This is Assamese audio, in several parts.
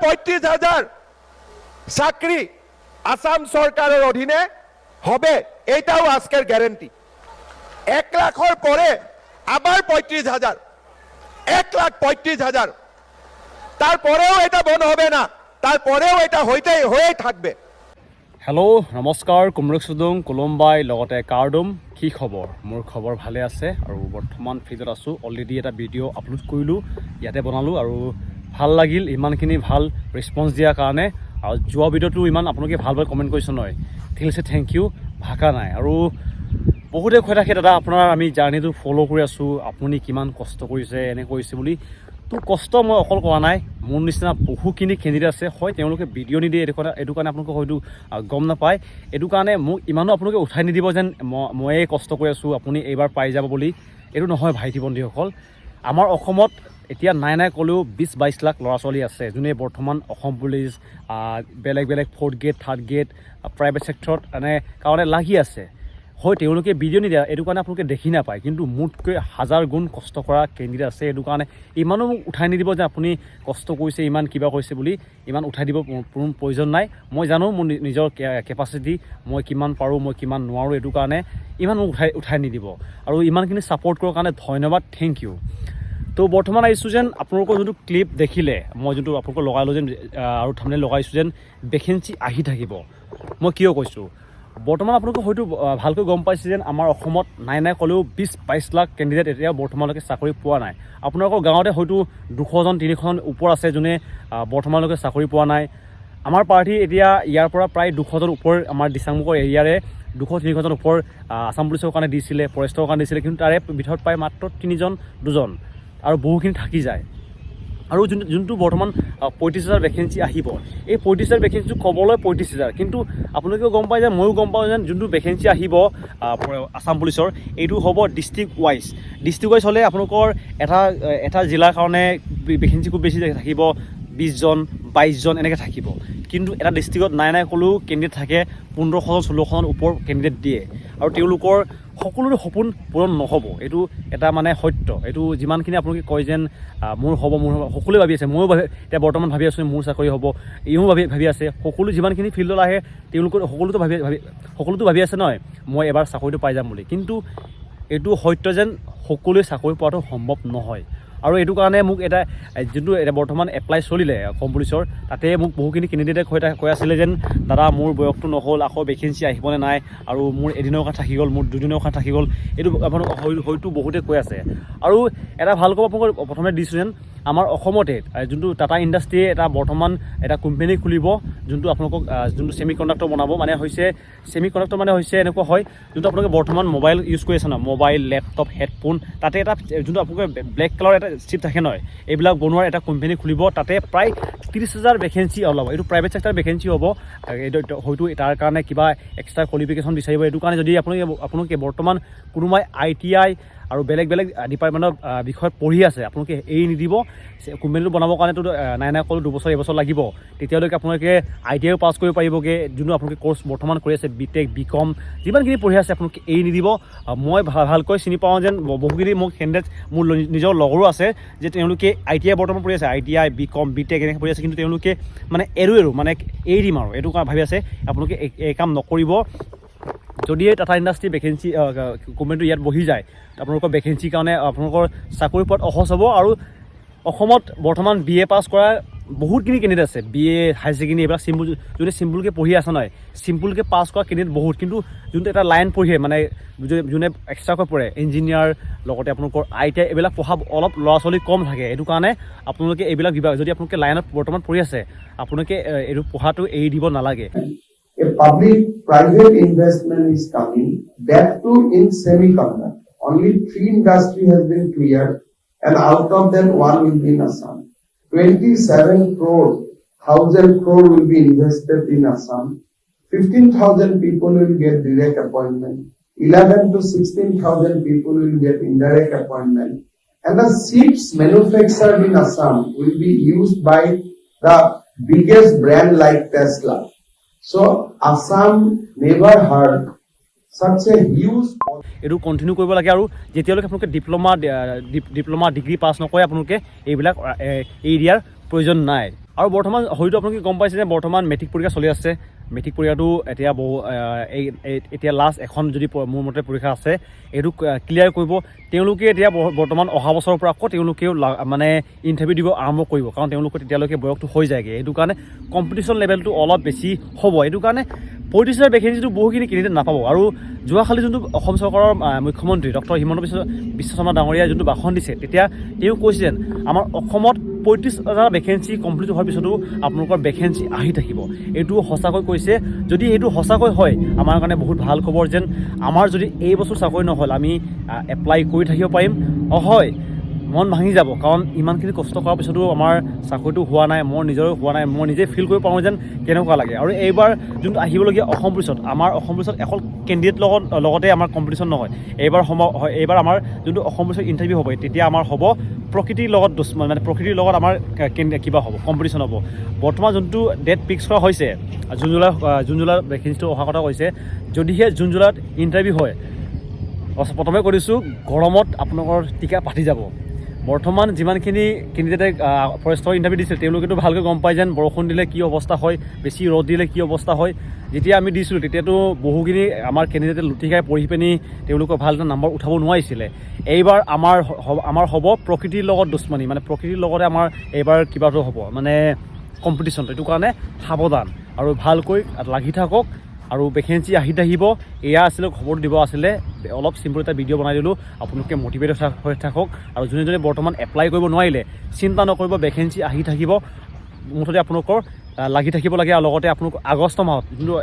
35,000 চাকরি আসাম সরকারের অধীনে হবে, এটাও আজকের গ্যারেন্টি। 1 লাখের পরে আবার 35,000, 1,35,000, তারপরেও এটা বন্ধ হবে না, তারপরেও এটা হয়ে থাকবে। হেল্ল' নমস্কাৰ, কুমৰুক চুদুং কোলম্বাই লগতে কাৰ্ডুম। কি খবৰ? মোৰ খবৰ ভালে আছে আৰু বৰ্তমান ফিল্ডত আছোঁ। অলৰেডি এটা ভিডিঅ' আপলোড কৰিলোঁ, ইয়াতে বনালোঁ আৰু ভাল লাগিল ইমানখিনি ভাল ৰেছপন্স দিয়াৰ কাৰণে। আৰু যোৱা ভিডিঅ'টো ইমান আপোনালোকে ভাল কমেণ্ট কৰিছে নহয়, ঠিক আছে, থেংক ইউ। ভাষা নাই আৰু বহুতে কৈ থাকে দাদা আপোনাৰ আমি জাৰ্ণিটো ফ'ল' কৰি আছোঁ, আপুনি কিমান কষ্ট কৰিছে এনে কৰিছে বুলি। তো কষ্ট মই অকল কৰা নাই, মোৰ নিচিনা বহুখিনি কেণ্ডিডেট আছে, হয় তেওঁলোকে ভিডিঅ' নিদিয়ে, এইটো কাৰণে আপোনালোকে হয়তো গম নাপায়। এইটো কাৰণে মোক ইমানো আপোনালোকে উঠাই নিদিব যেন ময়ে কষ্ট কৰি আছোঁ, আপুনি এইবাৰ পাই যাব বুলি। এইটো নহয় ভাইটি বন্ধুসকল। আমাৰ অসমত এতিয়া নাই ক'লেও 20-22 লাখ ল'ৰা ছোৱালী আছে, যোনে বৰ্তমান অসম পুলিচ, বেলেগ 4th grade 3rd grade private ছেক্টৰত কাৰণে লাগি আছে। হয় তেওঁলোকে ভিডিঅ' নিদিয়ে, এইটো কাৰণে আপোনালোকে দেখি নাপায়, কিন্তু মোতকৈ 1000 গুণ কষ্ট কৰা কেণ্ডিডেট আছে। এইটো কাৰণে ইমানো মোক উঠাই নিদিব যে আপুনি কষ্ট কৰিছে ইমান কিবা কৰিছে বুলি, ইমান উঠাই দিব কোনো প্ৰয়োজন নাই। মই জানো মোৰ নিজৰ কেপাচিটি, মই কিমান পাৰোঁ মই কিমান নোৱাৰোঁ, এইটো কাৰণে ইমান মোক উঠাই নিদিব। আৰু ইমানখিনি ছাপোৰ্ট কৰাৰ কাৰণে ধন্যবাদ, থেংক ইউ। তো বৰ্তমান আহিছোঁ যেন আপোনালোকৰ যোনটো ক্লিপ দেখিলে, মই যোনটো আপোনালোকক লগালোঁ যেন আৰু থাম্বনেইল লগাইছোঁ যেন ভেকেঞ্চি আহি থাকিব। মই কিয় কৈছোঁ, বৰ্তমান আপোনালোকে হয়তো ভালকৈ গম পাইছে যেন আমাৰ অসমত নাই ক'লেও 20-22 লাখ কেণ্ডিডেট এতিয়াও বৰ্তমানলৈকে চাকৰি পোৱা নাই। আপোনালোকৰ গাঁৱতে হয়তো 200-300জন ওপৰ আছে যোনে বৰ্তমানলৈকে চাকৰি পোৱা নাই। আমাৰ পাৰ্টি এতিয়া ইয়াৰ পৰা প্ৰায় 200জন ওপৰ আমাৰ দিচাংমুখৰ এৰিয়াৰে 200-300জন ওপৰ আসাম পুলিচৰ কাৰণে দিছিলে, ফৰেষ্টৰ কাৰণে দিছিলে, কিন্তু তাৰে ভিতৰত প্ৰায় মাত্ৰ 3-2জন আৰু বহুখিনি থাকি যায়। আৰু যোনটো বৰ্তমান 35,000 ভেকেঞ্চি আহিব, এই 35,000 ভেকেঞ্চিটো ক'বলৈ 35,000, কিন্তু আপোনালোকেও গম পায় যে ময়ো গম পাওঁ যেন যোনটো ভেকেঞ্চি আহিব আসাম পুলিচৰ, এইটো হ'ব ডিষ্ট্ৰিক্ট ৱাইজ হ'লে আপোনালোকৰ এটা জিলাৰ কাৰণে ভেকেঞ্চি খুব বেছি থাকিব 20জন-22জন এনেকৈ থাকিব। কিন্তু এটা ডিষ্ট্ৰিক্টত নাই ক'লেও কেণ্ডিডেট থাকে 1500-1600জন ওপৰ কেণ্ডিডেট দিয়ে, আৰু তেওঁলোকৰ সকলোৰে সপোন পূৰণ নহ'ব, এইটো এটা সত্য। এইটো যিমানখিনি আপোনালোকে কয় যেন মোৰ হ'ব সকলোৱে ভাবি আছে, ময়ো এতিয়া বৰ্তমান ভাবি আছোঁ মোৰ চাকৰি হ'ব, ইও ভাবি আছে, সকলো যিমানখিনি ফিল্ডত আহে তেওঁলোকৰ সকলোতো ভাবি আছে নহয় মই এবাৰ চাকৰিটো পাই যাম বুলি। কিন্তু এইটো সত্য যেন সকলোৱে চাকৰি পোৱাটো সম্ভৱ নহয়। আৰু এইটো কাৰণে মোক যোনটো বৰ্তমান এপ্লাই চলিলে অসম পুলিচৰ, তাতে মোক বহুখিনি কেণ্ডিডেটে কৈ আছিলে যেন দাদা মোৰ বয়সটো নহ'ল, আকৌ ভেকেঞ্চি আহিবনে নাই, আৰু মোৰ এদিনৰ কাৰণে থাকি গ'ল, মোৰ 2 দিনৰ কাৰণে থাকি গ'ল, এইটো আপোনালোক হয়তো বহুতে কৈ আছে। আৰু এটা ভাল খবৰ আপোনালোকক প্ৰথমে দিছোঁ যেন আমাৰ অসমতে যোনটো টাটা ইণ্ডাষ্ট্ৰিয়ে বৰ্তমান এটা কোম্পানী খুলিব, যোনটো আপোনালোকক যোনটো ছেমি কণ্ডাক্টৰ বনাব, ছেমি কণ্ডাক্টৰ হৈছে এনেকুৱা হয় যোনটো আপোনালোকে বৰ্তমান মোবাইল ইউজ কৰি আছে ন, মোবাইল, লেপটপ, হেডফোন, তাতে যোনটো আপোনালোকে ব্লেক কালাৰ এটা চিপ থাকে নহয়, এইবিলাক বনোৱাৰ এটা কোম্পানী খুলিব। তাতে প্ৰায় 30,000 ভেকেঞ্চি ওলাব। এইটো প্ৰাইভেট ছেক্টৰ ভেকেঞ্চি হ'ব, এইটো হয়তো তাৰ কাৰণে কিবা এক্সট্ৰা কোৱালিফিকেশ্যন বিচাৰিব। এইটো কাৰণে যদি আপোনালোকে বৰ্তমান কোনোবাই ITI আৰু বেলেগ ডিপাৰ্টমেণ্টৰ বিষয়ত পঢ়ি আছে, আপোনালোকে এৰি নিদিব। কোম্পানীটো বনাবৰ কাৰণেতো নাই ক'লেও 2 এবছৰ লাগিব, তেতিয়ালৈকে আপোনালোকে ITI পাছ কৰিব পাৰিবগৈ, যোনটো আপোনালোকে কৰ্চ বৰ্তমান কৰি আছে, BTech BCom যিমানখিনি পঢ়ি আছে আপোনালোকে এৰি নিদিব। মই ভালকৈ চিনি পাওঁ যেন বহুখিনি মোক কেণ্ডিডেট মোৰ নিজৰ লগৰো আছে যে তেওঁলোকে ITI বৰ্তমান পঢ়ি আছে, ITI BCom BTech এনেকৈ পঢ়ি আছে, কিন্তু তেওঁলোকে এৰি দিম আৰু এইটো ভাবি আছে। আপোনালোকে এই কাম নকৰিব। যদি টাটা ইণ্ডাষ্ট্ৰি ভেকেঞ্চি কোম্পানীটো ইয়াত বহি যায়, আপোনালোকৰ ভেকেঞ্চিৰ কাৰণে আপোনালোকৰ চাকৰি পোৱাত সহজ হ'ব। আৰু অসমত বৰ্তমান BA পাছ কৰা বহুতখিনি কেণ্ডিডেট আছে, BA হায়াৰ ছেকেণ্ডেৰী এইবিলাক যোনে চিম্পুলকৈ পঢ়ি আছে নহয়, চিম্পুলকৈ পাছ কৰা কেণ্ডিডেট বহুত, কিন্তু যোনটো এটা লাইন পঢ়ে যোনে এক্সট্ৰাকৈ পঢ়ে, ইঞ্জিনিয়াৰ লগতে আপোনালোকৰ ITI এইবিলাক পঢ়া অলপ ল'ৰা ছোৱালী কম থাকে। এইটো কাৰণে আপোনালোকে এইবিলাক বিভাগ যদি আপোনালোকে লাইনত বৰ্তমান পঢ়ি আছে, আপোনালোকে এইটো পঢ়াটো এৰি দিব নালাগে। A public-private investment is coming, that too in semiconductor. Only 3 industry has been cleared, and out of that 1 will be in Assam. 27 crore, 1,000 crore will be invested in Assam. 15,000 people will get direct appointment. 11 to 16,000 people will get indirect appointment. And the chips manufactured in Assam will be used by the biggest brand like Tesla. So Assam never heard such a huge. এইটো কণ্টিনিউ কৰিব লাগে। আৰু যেতিয়ালৈকে আপোনালোকে ডিপ্ল'মা ডিগ্ৰী পাছ নকৰে আপোনালোকে এইবিলাক এৰি দিয়াৰ প্ৰয়োজন নাই। আৰু বৰ্তমান হয়তো আপোনালোকে গম পাইছে যে বৰ্তমান মেট্ৰিক পৰীক্ষা চলি আছে। মেট্ৰিক পৰীক্ষাটো এতিয়া এতিয়া লাষ্ট এখন যদি মোৰ মতে পৰীক্ষা আছে, এইটো ক্লিয়াৰ কৰিব। তেওঁলোকে এতিয়া বৰ্তমান অহা বছৰৰ পৰা আকৌ তেওঁলোকেও মানে ইণ্টাৰভিউ দিব আৰম্ভ কৰিব, কাৰণ তেওঁলোকৰ তেতিয়ালৈকে বয়সটো হৈ যায়গৈ। সেইটো কাৰণে কম্পিটিশ্যন লেভেলটো অলপ বেছি হ'ব। এইটো কাৰণে পলিটিচিয়ানৰ ভেকেঞ্চিটো বহুখিনি কেণ্ডিডেট নাপাব। আৰু যোৱাকালি যোনটো অসম চৰকাৰৰ মুখ্যমন্ত্ৰী ডক্টৰ হিমন্ত বিশ্ব শৰ্মা ডাঙৰীয়াই যোনটো ভাষণ দিছে, তেতিয়া তেওঁ কৈছে যেন আমাৰ অসমত 35,000 ভেকেঞ্চি কমপ্লিট হোৱাৰ পিছতো আপোনালোকৰ ভেকেঞ্চি আহি থাকিব। এইটো সঁচাকৈ কৈছে। যদি এইটো সঁচাকৈ হয়, আমাৰ কাৰণে বহুত ভাল খবৰ যেন আমাৰ যদি এই বছৰ চাকৰি নহ'ল, আমি এপ্লাই কৰি থাকিব পাৰিম। হয়, মন ভাঙি যাব, কাৰণ ইমানখিনি কষ্ট কৰাৰ পিছতো আমাৰ চাকৰিটো হোৱা নাই, মোৰ নিজৰো হোৱা নাই। মই নিজে ফিল কৰিব পাৰোঁ যেন কেনেকুৱা লাগে। আৰু এইবাৰ যোনটো আহিবলগীয়া অসম পুলিচত, আমাৰ অসম পুলিচত অকল কেণ্ডিডেট লগতে আমাৰ কম্পিটিশ্যন নহয়। এইবাৰ আমাৰ যোনটো অসম পুলিচৰ ইণ্টাৰভিউ হ'ব, তেতিয়া আমাৰ হ'ব প্ৰকৃতিৰ লগত মানে প্ৰকৃতিৰ লগত আমাৰ কিবা হ'ব, কম্পিটিশ্যন হ'ব। বৰ্তমান যোনটো ডেট ফিক্স কৰা হৈছে, জুন জুলাইত ভেকেঞ্চিটো অহা কথা কৈছে। যদিহে জুন জুলাইত ইণ্টাৰভিউ হয়, প্ৰথমে কৈ দিছোঁ, গৰমত আপোনালোকৰ টিকা পাতি যাব। বৰ্তমান যিমানখিনি কেণ্ডিডেটে ফৰেষ্টৰ ইণ্টাৰভিউ দিছিল, তেওঁলোকেতো ভালকৈ গম পায় যেন বৰষুণ দিলে কি অৱস্থা হয়, বেছি ৰ'দ দিলে কি অৱস্থা হয়। যেতিয়া আমি দিছিলোঁ, তেতিয়াতো বহুখিনি আমাৰ কেণ্ডিডেটে লুটি খাই পঢ়ি পিনি তেওঁলোকৰ ভাল এটা নম্বৰ উঠাব নোৱাৰিছিলে। এইবাৰ আমাৰ হ'ব প্ৰকৃতিৰ লগত দুশ্মনী, মানে প্ৰকৃতিৰ লগতে আমাৰ এইবাৰ কিবাটো হ'ব, মানে কম্পিটিশ্যনটো। এইটো কাৰণে সাৱধান আৰু ভালকৈ লাগি থাকক আৰু ভেকেঞ্চি আহি থাকিব। এয়া আছিলে খবৰটো দিব আছিলে, অলপ চিম্পল এটা ভিডিঅ' বনাই দিলোঁ। আপোনালোকে মটিভেট হৈ থাকক। আৰু যোনে যোনে বৰ্তমান এপ্লাই কৰিব নোৱাৰিলে, চিন্তা নকৰিব, ভেকেঞ্চি আহি থাকিব। মুঠতে আপোনালোকৰ লাগি থাকিব লাগে। আৰু লগতে আপোনালোকৰ আগষ্ট মাহত যোনটো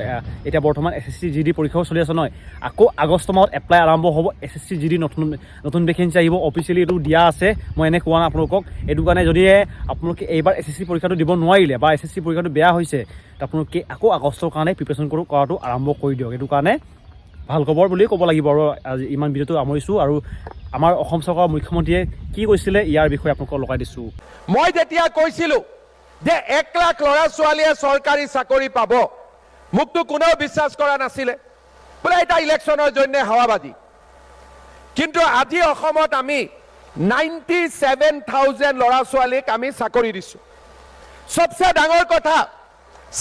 এতিয়া বৰ্তমান SSC GD পৰীক্ষাও চলি আছে নহয়, আকৌ আগষ্ট মাহত এপ্লাই আৰম্ভ হ'ব। SSC GD নতুন ভেকেঞ্চি আহিব। অফিচিয়েলি এইটো দিয়া আছে, মই এনে কোৱা নাই আপোনালোকক। এইটো কাৰণে যদিহে আপোনালোকে এইবাৰ SSC পৰীক্ষাটো দিব নোৱাৰিলে বা SSC পৰীক্ষাটো বেয়া হৈছে, আপোনালোকে আকৌ আগষ্টৰ কাৰণে প্ৰিপেৰেশ্যন কৰাটো আৰম্ভ কৰি দিয়ক। এইটো কাৰণে ভাল খবৰ বুলি ক'ব লাগিব। আৰু আজি ইমান ভিডিঅ'টো সামৰিছোঁ। আৰু আমাৰ অসম চৰকাৰৰ মুখ্যমন্ত্ৰীয়ে কি কৈছিলে, ইয়াৰ বিষয়ে আপোনালোকক লগাই দিছোঁ। মই যেতিয়া কৈছিলোঁ যে 1 লাখ ল'ৰা ছোৱালীয়ে চৰকাৰী চাকৰি পাব, মোকতো কোনেও বিশ্বাস কৰা নাছিলে, বোলে এটা ইলেকশ্যনৰ জন্য হাৱাবাজি। কিন্তু আজি অসমত আমি 97,000 ল'ৰা ছোৱালীক আমি চাকৰি দিছোঁ। সবচে ডাঙৰ কথা,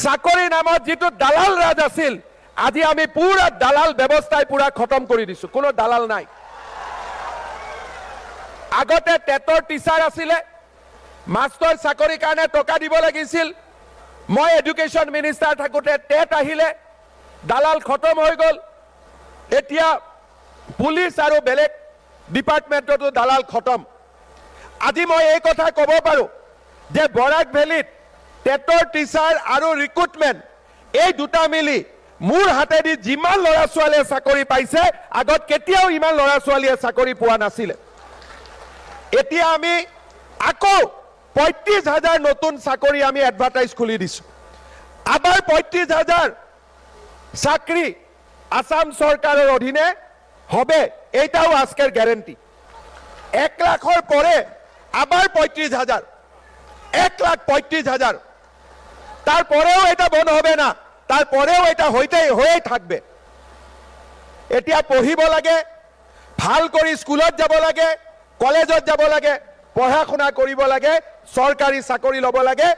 চাকৰি নামত যিটো দালাল ৰাজ আছিল, আজি আমি পুৰা দালাল ব্যৱস্থাই পুৰা খতম কৰি দিছোঁ। কোনো দালাল নাই। আগতে টেটৰ টিচাৰ আছিলে, মাষ্টৰ চাকৰিৰ কাৰণে টকা দিব লাগিছিল। মই এডুকেশ্যন মিনিষ্টাৰ থাকোঁতে টেট আহিলে, দালাল খতম হৈ গ'ল। এতিয়া পুলিচ আৰু বেলেগ ডিপাৰ্টমেণ্টতো দালাল খতম। আজি মই এই কথা ক'ব পাৰোঁ যে বৰাক ভেলীত টেটৰ টিচাৰ আৰু ৰিক্ৰুটমেণ্ট এই দুটা মিলি মোৰ হাতেদি যিমান ল'ৰা ছোৱালীয়ে চাকৰি পাইছে, আগত কেতিয়াও ইমান ল'ৰা ছোৱালীয়ে চাকৰি পোৱা নাছিলে। এতিয়া আমি আকৌ 35,000 নতুন চাকৰি আমি এডভাৰটাইজ খুলি দিছোঁ। আবার 35,000 চাকরি আসাম সরকারের অধীনে হবে, এইটাও আজকের গ্যারেন্টি। 1 লাখের পরে আবার 35,000, 1,35,000। তারপরেও এটা বন্ধ হবে না, তারপরেও এটা হয়েই থাকবে। এতিয়া পঢ়িব লাগে, ভাল কৰি স্কুলত যাব লাগে, কলেজত যাব লাগে, পঢ়া শুনা কৰিব লাগে, চৰকাৰী চাকৰি ল'ব লাগে।